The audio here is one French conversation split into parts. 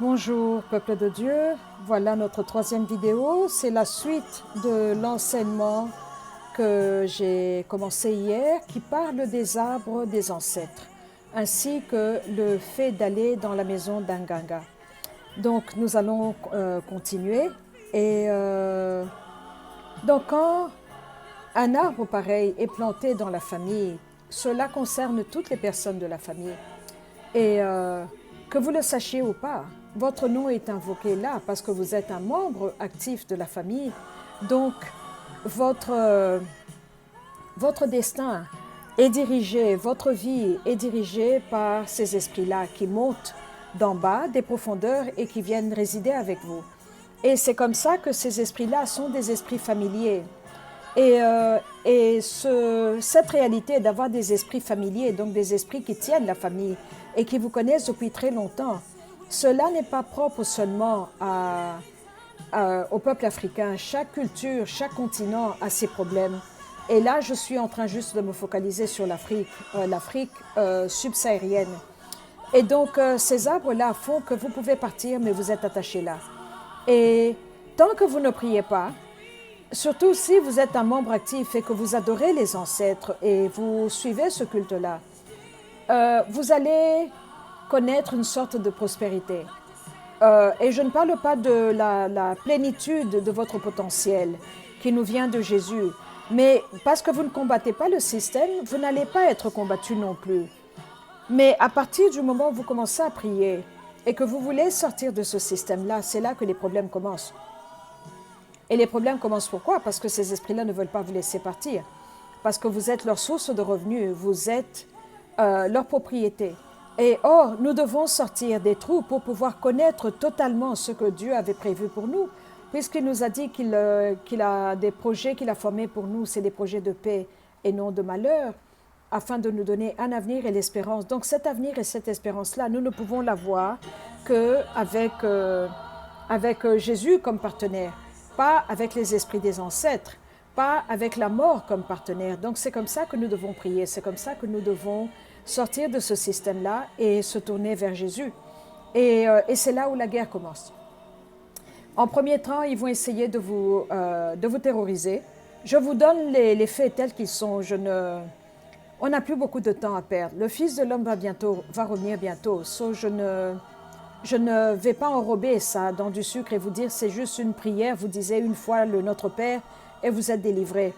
Bonjour peuple de Dieu, voilà notre troisième vidéo, c'est la suite de l'enseignement que j'ai commencé hier qui parle des arbres des ancêtres ainsi que le fait d'aller dans la maison d'Anganga. Donc nous allons continuer et donc quand un arbre pareil est planté dans la famille, cela concerne toutes les personnes de la famille et que vous le sachiez ou pas, votre nom est invoqué là parce que vous êtes un membre actif de la famille. Donc, votre destin est dirigé, votre vie est dirigée par ces esprits-là qui montent d'en bas, des profondeurs et qui viennent résider avec vous. Et c'est comme ça que ces esprits-là sont des esprits familiers. Et cette réalité d'avoir des esprits familiers, donc des esprits qui tiennent la famille et qui vous connaissent depuis très longtemps, cela n'est pas propre seulement au peuple africain. Chaque culture, chaque continent a ses problèmes. Et là, je suis en train juste de me focaliser sur l'Afrique subsaharienne. Et donc, ces arbres-là font que vous pouvez partir, mais vous êtes attaché là. Et tant que vous ne priez pas, surtout si vous êtes un membre actif et que vous adorez les ancêtres et vous suivez ce culte-là, vous allez connaître une sorte de prospérité. Et je ne parle pas de la plénitude de votre potentiel qui nous vient de Jésus, mais parce que vous ne combattez pas le système, vous n'allez pas être combattu non plus. Mais à partir du moment où vous commencez à prier et que vous voulez sortir de ce système-là, c'est là que les problèmes commencent. Et les problèmes commencent pourquoi? Parce que ces esprits-là ne veulent pas vous laisser partir. Parce que vous êtes leur source de revenus, vous êtes leur propriété. Et or, nous devons sortir des trous pour pouvoir connaître totalement ce que Dieu avait prévu pour nous, puisqu'il nous a dit qu'il a des projets qu'il a formés pour nous, c'est des projets de paix et non de malheur, afin de nous donner un avenir et l'espérance. Donc cet avenir et cette espérance-là, nous ne pouvons l'avoir qu'avec avec Jésus comme partenaire, pas avec les esprits des ancêtres, pas avec la mort comme partenaire. Donc c'est comme ça que nous devons prier, c'est comme ça que nous devons sortir de ce système-là et se tourner vers Jésus. Et c'est là où la guerre commence. En premier temps, ils vont essayer de vous terroriser. Je vous donne les faits tels qu'ils sont. On n'a plus beaucoup de temps à perdre. Le Fils de l'homme va revenir bientôt. Je ne vais pas enrober ça dans du sucre et vous dire c'est juste une prière. Vous disiez une fois le Notre Père et vous êtes délivrés.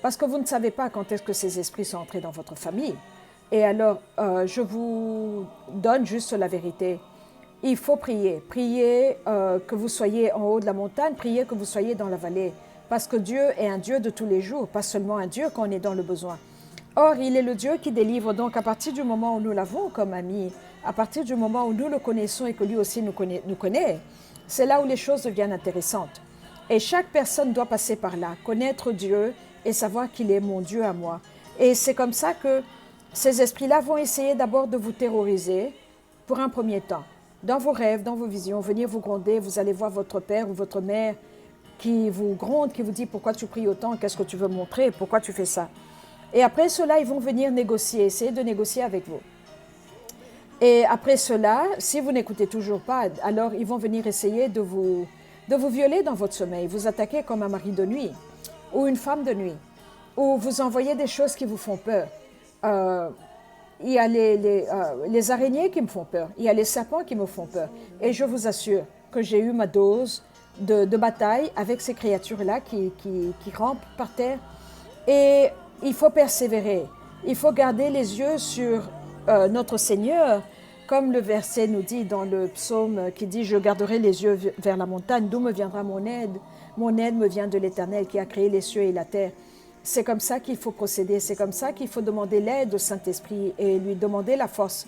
Parce que vous ne savez pas quand est-ce que ces esprits sont entrés dans votre famille. Et alors, je vous donne juste la vérité. Il faut prier. Priez que vous soyez en haut de la montagne, priez que vous soyez dans la vallée. Parce que Dieu est un Dieu de tous les jours, pas seulement un Dieu quand on est dans le besoin. Or, il est le Dieu qui délivre. Donc, à partir du moment où nous l'avons comme ami, à partir du moment où nous le connaissons et que lui aussi nous connaît, c'est là où les choses deviennent intéressantes. Et chaque personne doit passer par là, connaître Dieu et savoir qu'il est mon Dieu à moi. Et c'est comme ça que ces esprits-là vont essayer d'abord de vous terroriser pour un premier temps. Dans vos rêves, dans vos visions, venir vous gronder, vous allez voir votre père ou votre mère qui vous gronde, qui vous dit « Pourquoi tu pries autant? Qu'est-ce que tu veux montrer? Pourquoi tu fais ça ?» Et après cela, ils vont venir négocier, essayer de négocier avec vous. Et après cela, si vous n'écoutez toujours pas, alors ils vont venir essayer de vous violer dans votre sommeil, vous attaquer comme un mari de nuit ou une femme de nuit, ou vous envoyer des choses qui vous font peur. Il y a les araignées qui me font peur, il y a les serpents qui me font peur. Et je vous assure que j'ai eu ma dose de bataille avec ces créatures-là qui rampent par terre. Et il faut persévérer, il faut garder les yeux sur notre Seigneur, comme le verset nous dit dans le psaume qui dit « Je garderai les yeux vers la montagne, d'où me viendra mon aide? Mon aide me vient de l'Éternel qui a créé les cieux et la terre. » C'est comme ça qu'il faut procéder, c'est comme ça qu'il faut demander l'aide au Saint-Esprit et lui demander la force.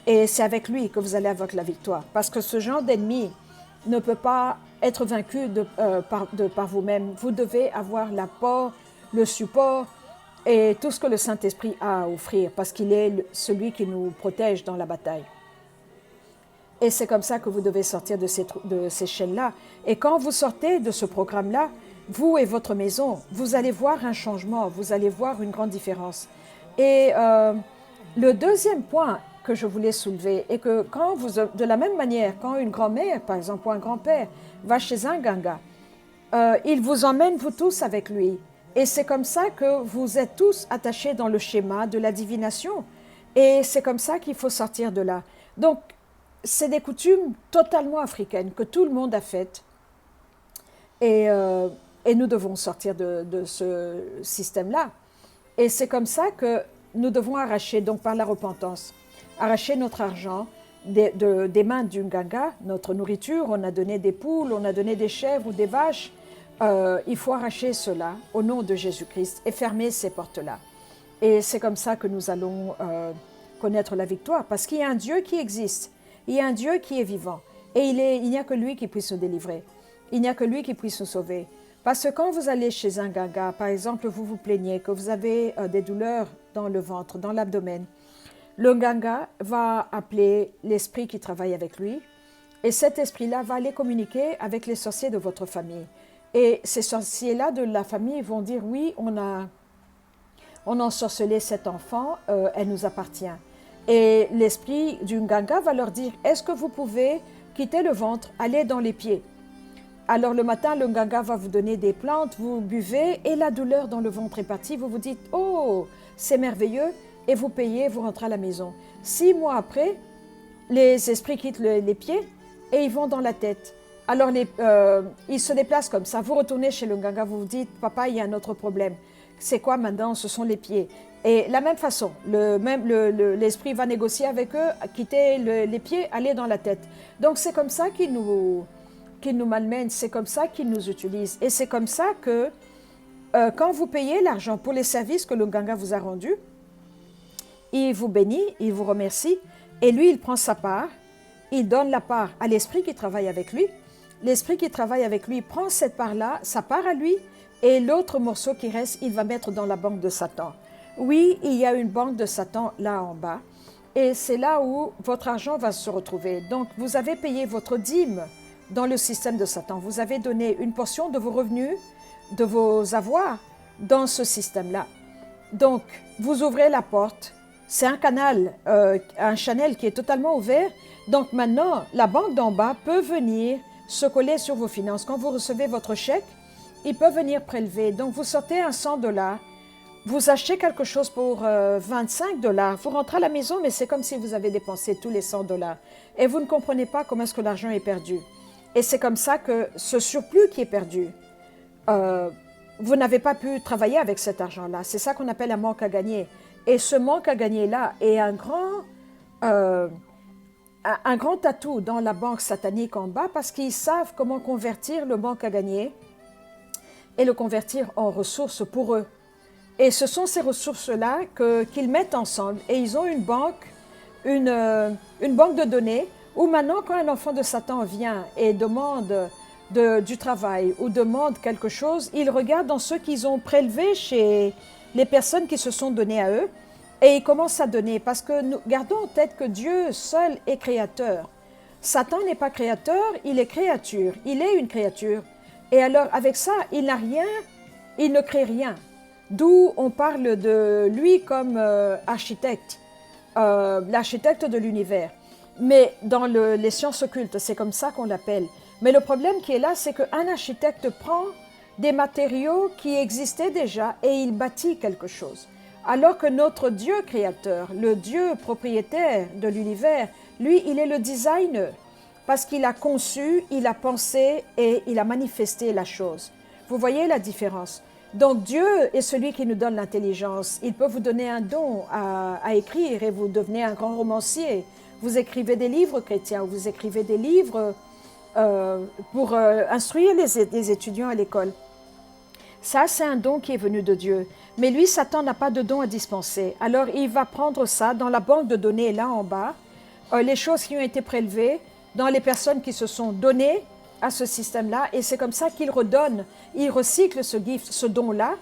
Et c'est avec lui que vous allez avoir la victoire. Parce que ce genre d'ennemi ne peut pas être vaincu par vous-même. Vous devez avoir l'apport, le support et tout ce que le Saint-Esprit a à offrir parce qu'il est celui qui nous protège dans la bataille. Et c'est comme ça que vous devez sortir de ces chaînes-là. Et quand vous sortez de ce programme-là, vous et votre maison, vous allez voir un changement, vous allez voir une grande différence. Et le deuxième point que je voulais soulever. Et que quand vous, de la même manière, quand une grand-mère, par exemple, ou un grand-père va chez un ganga, il vous emmène, vous tous, avec lui. Et c'est comme ça que vous êtes tous attachés dans le schéma de la divination. Et c'est comme ça qu'il faut sortir de là. Donc, c'est des coutumes totalement africaines que tout le monde a faites. Et nous devons sortir de ce système-là. Et c'est comme ça que nous devons arracher, donc par la repentance, arracher notre argent des mains du Nganga, notre nourriture. On a donné des poules, on a donné des chèvres ou des vaches. Il faut arracher cela au nom de Jésus-Christ et fermer ces portes-là. Et c'est comme ça que nous allons connaître la victoire, parce qu'il y a un Dieu qui existe, il y a un Dieu qui est vivant, et il n'y a que lui qui puisse nous délivrer, il n'y a que lui qui puisse nous sauver. Parce que quand vous allez chez un Nganga, par exemple, vous vous plaignez que vous avez des douleurs dans le ventre, dans l'abdomen, le Nganga va appeler l'esprit qui travaille avec lui, et cet esprit-là va aller communiquer avec les sorciers de votre famille. Et ces sorciers-là de la famille vont dire, oui, on a ensorcelé cet enfant, elle nous appartient. Et l'esprit du Nganga va leur dire, est-ce que vous pouvez quitter le ventre, aller dans les pieds? Alors le matin, le Nganga va vous donner des plantes, vous buvez et la douleur dans le ventre est partie. Vous vous dites, oh, c'est merveilleux, et vous payez, vous rentrez à la maison. 6 mois après, les esprits quittent les pieds et ils vont dans la tête. Alors ils se déplacent comme ça. Vous retournez chez le Nganga, vous vous dites, papa, il y a un autre problème. C'est quoi maintenant? Ce sont les pieds. Et la même façon, l'esprit va négocier avec eux, quitter les pieds, aller dans la tête. Donc c'est comme ça qu'il nous malmène, c'est comme ça qu'il nous utilise. Et c'est comme ça que quand vous payez l'argent pour les services que le Nganga vous a rendus, il vous bénit, il vous remercie, et lui, il prend sa part, il donne la part à l'esprit qui travaille avec lui. L'esprit qui travaille avec lui prend cette part-là, sa part à lui, et l'autre morceau qui reste, il va mettre dans la banque de Satan. Oui, il y a une banque de Satan là en bas, et c'est là où votre argent va se retrouver. Donc, vous avez payé votre dîme dans le système de Satan. Vous avez donné une portion de vos revenus, de vos avoirs, dans ce système-là. Donc, vous ouvrez la porte. C'est un canal, un channel qui est totalement ouvert. Donc, maintenant, la banque d'en bas peut venir se coller sur vos finances. Quand vous recevez votre chèque, il peut venir prélever. Donc, vous sortez un $100, vous achetez quelque chose pour $25, vous rentrez à la maison, mais c'est comme si vous avez dépensé tous les $100. Et vous ne comprenez pas comment est-ce que l'argent est perdu. Et c'est comme ça que ce surplus qui est perdu, vous n'avez pas pu travailler avec cet argent-là. C'est ça qu'on appelle un manque à gagner. Et ce manque à gagner-là est un grand atout dans la banque satanique en bas, parce qu'ils savent comment convertir le manque à gagner et le convertir en ressources pour eux. Et ce sont ces ressources-là qu'ils mettent ensemble, et ils ont une banque de données, où maintenant, quand un enfant de Satan vient et demande du travail ou demande quelque chose, ils regardent dans ceux qu'ils ont prélevés chez les personnes qui se sont données à eux, et ils commencent à donner, parce que nous gardons en tête que Dieu seul est créateur. Satan n'est pas créateur, il est créature, il est une créature. Et alors, avec ça, il n'a rien, il ne crée rien. D'où on parle de lui comme architecte, l'architecte de l'univers. Mais dans les sciences occultes, c'est comme ça qu'on l'appelle. Mais le problème qui est là, c'est qu'un architecte prend des matériaux qui existaient déjà et il bâtit quelque chose. Alors que notre Dieu créateur, le Dieu propriétaire de l'univers, lui, il est le designer. Parce qu'il a conçu, il a pensé et il a manifesté la chose. Vous voyez la différence? Donc Dieu est celui qui nous donne l'intelligence. Il peut vous donner un don à écrire et vous devenez un grand romancier. Vous écrivez des livres chrétiens, vous écrivez des livres pour instruire les étudiants à l'école. Ça, c'est un don qui est venu de Dieu. Mais lui, Satan n'a pas de don à dispenser. Alors, il va prendre ça dans la banque de données, là en bas, les choses qui ont été prélevées dans les personnes qui se sont données à ce système-là, et c'est comme ça qu'il redonne, il recycle ce gift, ce don-là,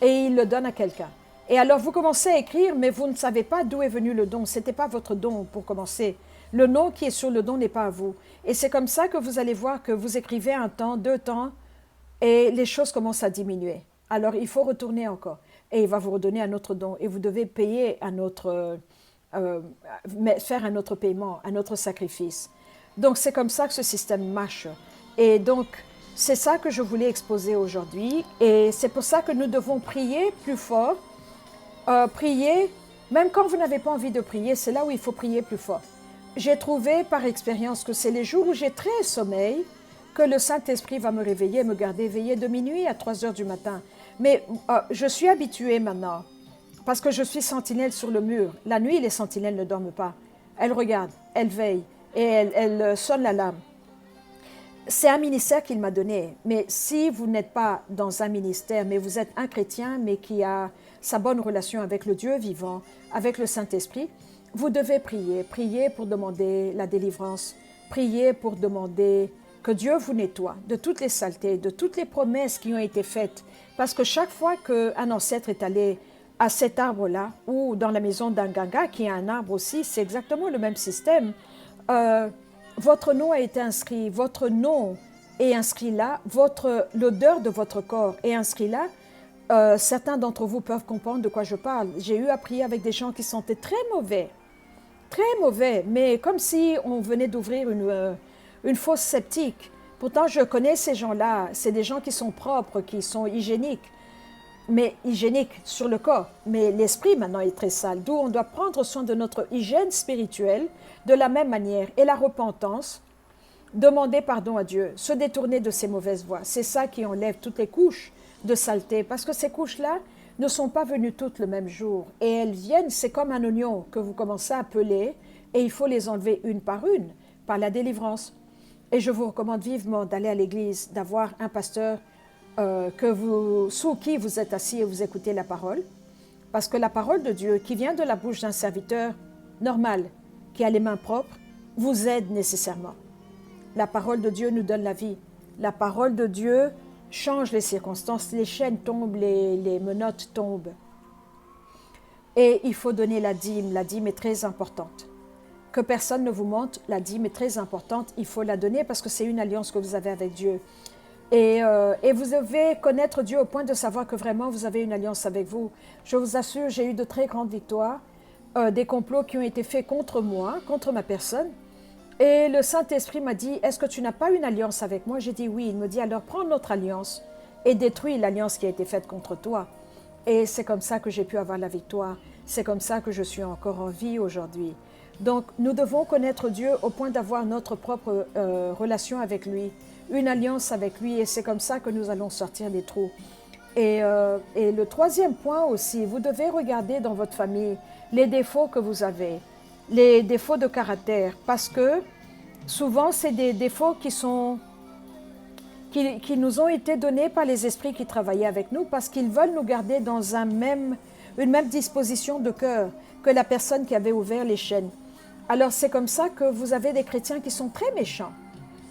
et il le donne à quelqu'un. Et alors, vous commencez à écrire, mais vous ne savez pas d'où est venu le don. Ce n'était pas votre don pour commencer. Le nom qui est sur le don n'est pas à vous. Et c'est comme ça que vous allez voir que vous écrivez un temps, 2 temps, et les choses commencent à diminuer. Alors, il faut retourner encore. Et il va vous redonner un autre don. Et vous devez payer un autre faire un autre paiement, un autre sacrifice. Donc, c'est comme ça que ce système marche. Et donc, c'est ça que je voulais exposer aujourd'hui. Et c'est pour ça que nous devons prier plus fort. Prier, même quand vous n'avez pas envie de prier, c'est là où il faut prier plus fort. J'ai trouvé par expérience que c'est les jours où j'ai très sommeil que le Saint-Esprit va me réveiller, me garder éveillé de minuit à 3 heures du matin. Mais je suis habituée maintenant, parce que je suis sentinelle sur le mur. La nuit, les sentinelles ne dorment pas. Elles regardent, elles veillent et elles sonnent l'alarme. C'est un ministère qu'il m'a donné, mais si vous n'êtes pas dans un ministère, mais vous êtes un chrétien, mais qui a sa bonne relation avec le Dieu vivant, avec le Saint-Esprit, vous devez prier. Prier pour demander la délivrance. Prier pour demander que Dieu vous nettoie de toutes les saletés, de toutes les promesses qui ont été faites. Parce que chaque fois qu'un ancêtre est allé à cet arbre-là, ou dans la maison d'un ganga, qui a un arbre aussi, c'est exactement le même système. Votre nom a été inscrit, votre nom est inscrit là, l'odeur de votre corps est inscrit là. Certains d'entre vous peuvent comprendre de quoi je parle. J'ai eu à prier avec des gens qui sentaient très mauvais, mais comme si on venait d'ouvrir une fosse septique. Pourtant, je connais ces gens-là, c'est des gens qui sont propres, qui sont hygiéniques sur le corps. Mais l'esprit maintenant est très sale, d'où on doit prendre soin de notre hygiène spirituelle de la même manière. Et la repentance, demander pardon à Dieu, se détourner de ses mauvaises voies, c'est ça qui enlève toutes les couches de saleté, parce que ces couches-là ne sont pas venues toutes le même jour. Et elles viennent, c'est comme un oignon que vous commencez à peler, et il faut les enlever une, par la délivrance. Et je vous recommande vivement d'aller à l'église, d'avoir un pasteur sous qui vous êtes assis et vous écoutez la parole. Parce que la parole de Dieu, qui vient de la bouche d'un serviteur normal, qui a les mains propres, vous aide nécessairement. La parole de Dieu nous donne la vie. La parole de Dieu change les circonstances, les chaînes tombent, les menottes tombent. Et il faut donner la dîme. La dîme est très importante. Que personne ne vous mente, la dîme est très importante. Il faut la donner parce que c'est une alliance que vous avez avec Dieu. Et vous devez connaître Dieu au point de savoir que vraiment vous avez une alliance avec vous. Je vous assure, j'ai eu de très grandes victoires, des complots qui ont été faits contre moi, contre ma personne. Et le Saint-Esprit m'a dit, est-ce que tu n'as pas une alliance avec moi? J'ai dit oui. Il me dit, alors prends notre alliance et détruis l'alliance qui a été faite contre toi. Et c'est comme ça que j'ai pu avoir la victoire. C'est comme ça que je suis encore en vie aujourd'hui. Donc, nous devons connaître Dieu au point d'avoir notre propre relation avec lui, une alliance avec lui, et c'est comme ça que nous allons sortir des trous. Et le troisième point aussi, vous devez regarder dans votre famille les défauts que vous avez, les défauts de caractère, parce que souvent, c'est des défauts qui nous ont été donnés par les esprits qui travaillaient avec nous, parce qu'ils veulent nous garder dans une même disposition de cœur que la personne qui avait ouvert les chaînes. Alors, c'est comme ça que vous avez des chrétiens qui sont très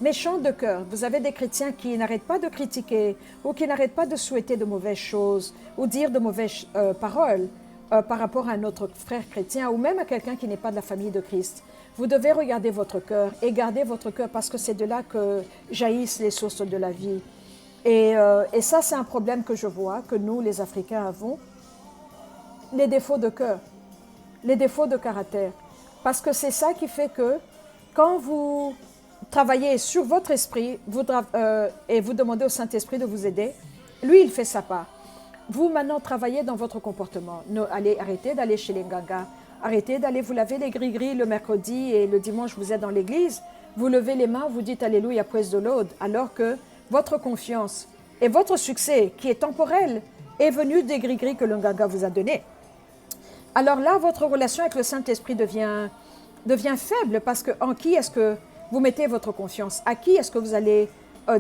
méchants de cœur. Vous avez des chrétiens qui n'arrêtent pas de critiquer ou qui n'arrêtent pas de souhaiter de mauvaises choses ou dire de mauvaises paroles par rapport à un autre frère chrétien ou même à quelqu'un qui n'est pas de la famille de Christ. Vous devez regarder votre cœur et garder votre cœur parce que c'est de là que jaillissent les sources de la vie. Et ça, c'est un problème que je vois, que nous, les Africains, avons. Les défauts de cœur, les défauts de caractère. Parce que c'est ça qui fait que quand vous travaillez sur votre esprit et vous demandez au Saint-Esprit de vous aider, lui, il fait sa part. Vous, maintenant, travaillez dans votre comportement. Arrêtez d'aller chez les gagas. Arrêtez d'aller vous laver les gris-gris le mercredi et le dimanche, vous êtes dans l'église. Vous levez les mains, vous dites Alléluia, praise the Lord, alors que votre confiance et votre succès, qui est temporel, est venu des gris-gris que le gaga vous a donnés. Alors là, votre relation avec le Saint-Esprit devient faible parce que en qui est-ce que vous mettez votre confiance? À qui est-ce que vous allez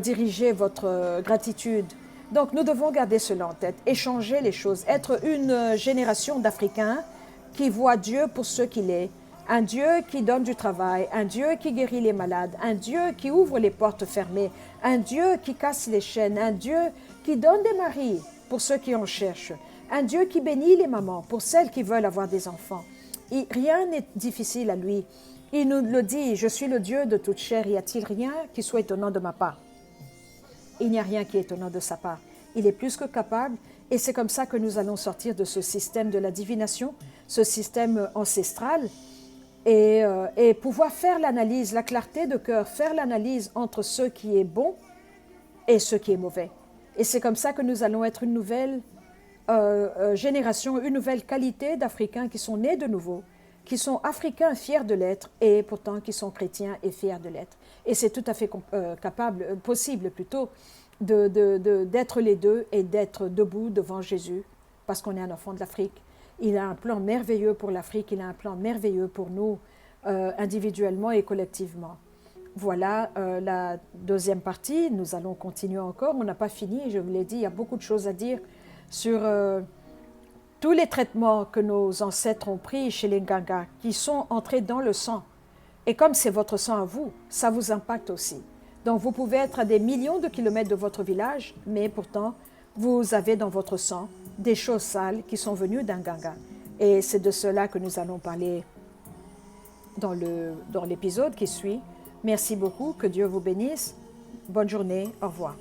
diriger votre gratitude? Donc, nous devons garder cela en tête, échanger les choses, être une génération d'Africains qui voit Dieu pour ce qu'il est, un Dieu qui donne du travail, un Dieu qui guérit les malades, un Dieu qui ouvre les portes fermées, un Dieu qui casse les chaînes, un Dieu qui donne des maris pour ceux qui en cherchent, un Dieu qui bénit les mamans pour celles qui veulent avoir des enfants. Et rien n'est difficile à lui. Il nous le dit, je suis le Dieu de toute chair, y a-t-il rien qui soit étonnant de ma part? Il n'y a rien qui est étonnant de sa part. Il est plus que capable Et c'est comme ça que nous allons sortir de ce système de la divination, ce système ancestral, et pouvoir faire l'analyse, la clarté de cœur, faire l'analyse entre ce qui est bon et ce qui est mauvais. Et c'est comme ça que nous allons être une nouvelle génération, une nouvelle qualité d'Africains qui sont nés de nouveau, qui sont Africains fiers de l'être et pourtant qui sont chrétiens et fiers de l'être. Et c'est tout à fait possible plutôt d'être les deux et d'être debout devant Jésus parce qu'on est un enfant de l'Afrique. Il a un plan merveilleux pour l'Afrique, il a un plan merveilleux pour nous individuellement et collectivement. Voilà la deuxième partie. Nous allons continuer encore. On n'a pas fini, je vous l'ai dit, il y a beaucoup de choses à dire sur tous les traitements que nos ancêtres ont pris chez les Nganga, qui sont entrés dans le sang. Et comme c'est votre sang à vous, ça vous impacte aussi. Donc vous pouvez être à des millions de kilomètres de votre village, mais pourtant, vous avez dans votre sang des choses sales qui sont venues d'un Nganga. Et c'est de cela que nous allons parler dans l'épisode qui suit. Merci beaucoup, que Dieu vous bénisse. Bonne journée, au revoir.